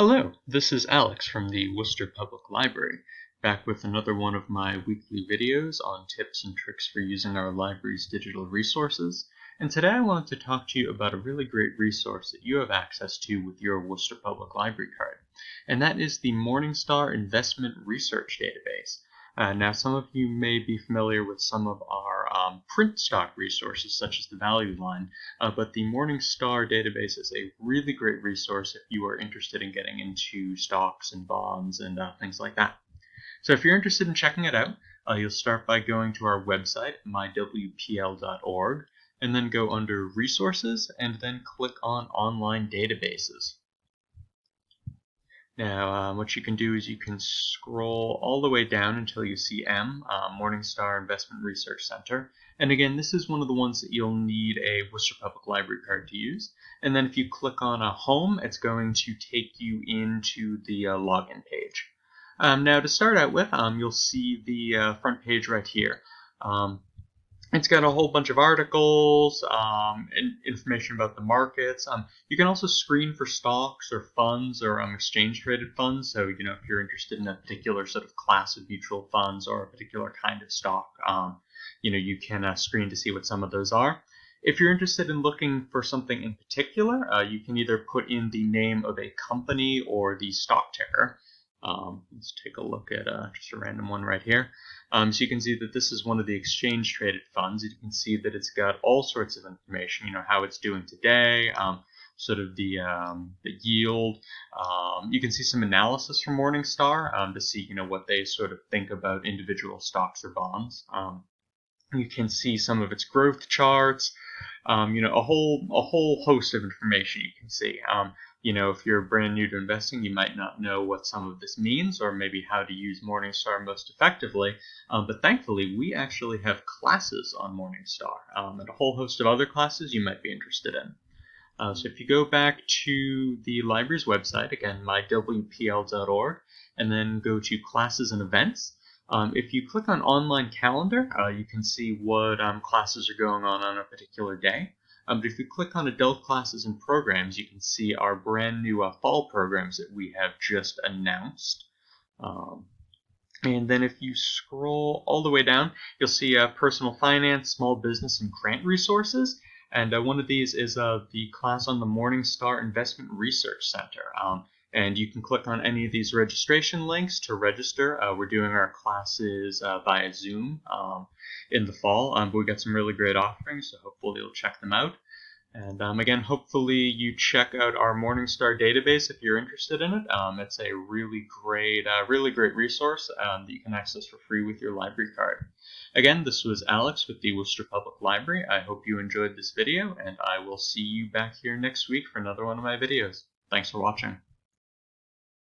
Hello, this is Alex from the Worcester Public Library, back with another one of my weekly videos on tips and tricks for using our library's digital resources. And today I wanted to talk to you about a really great resource that you have access to with your Worcester Public Library card, and that is the Morningstar Investment Research Database. Now, some of you may be familiar with some of our print stock resources, such as the Value Line, but the Morningstar Database is a really great resource if you are interested in getting into stocks and bonds and things like that. So if you're interested in checking it out, you'll start by going to our website, mywpl.org, and then go under Resources, and then click on Online Databases. Now, what you can do is you can scroll all the way down until you see M, Morningstar Investment Research Center. And again, this is one of the ones that you'll need a Worcester Public Library card to use. And then if you click on Home, it's going to take you into the login page. Now, to start out with, you'll see the front page right here. It's got a whole bunch of articles and information about the markets. You can also screen for stocks or funds or exchange-traded funds. So, if you're interested in a particular sort of class of mutual funds or a particular kind of stock, you can screen to see what some of those are. If you're interested in looking for something in particular, you can either put in the name of a company or the stock ticker. Let's take a look at just a random one right here. So you can see that this is one of the exchange-traded funds. You can see that it's got all sorts of information, how it's doing today, sort of the yield. You can see some analysis from Morningstar to see, what they sort of think about individual stocks or bonds. You can see some of its growth charts, a whole host of information you can see. If you're brand new to investing, you might not know what some of this means or maybe how to use Morningstar most effectively. But thankfully, we actually have classes on Morningstar and a whole host of other classes you might be interested in. So if you go back to the library's website, again, mywpl.org, and then go to Classes and Events, if you click on Online Calendar, you can see what classes are going on a particular day. But if you click on Adult Classes and Programs, you can see our brand new fall programs that we have just announced. And then if you scroll all the way down, you'll see Personal Finance, Small Business, and Grant Resources. And one of these is the class on the Morningstar Investment Research Center. And you can click on any of these registration links to register. We're doing our classes via Zoom in the fall, but we've got some really great offerings, so hopefully you'll check them out. And again, hopefully you check out our Morningstar database if you're interested in it. It's a really great resource that you can access for free with your library card. Again, this was Alex with the Worcester Public Library. I hope you enjoyed this video, and I will see you back here next week for another one of my videos. Thanks for watching.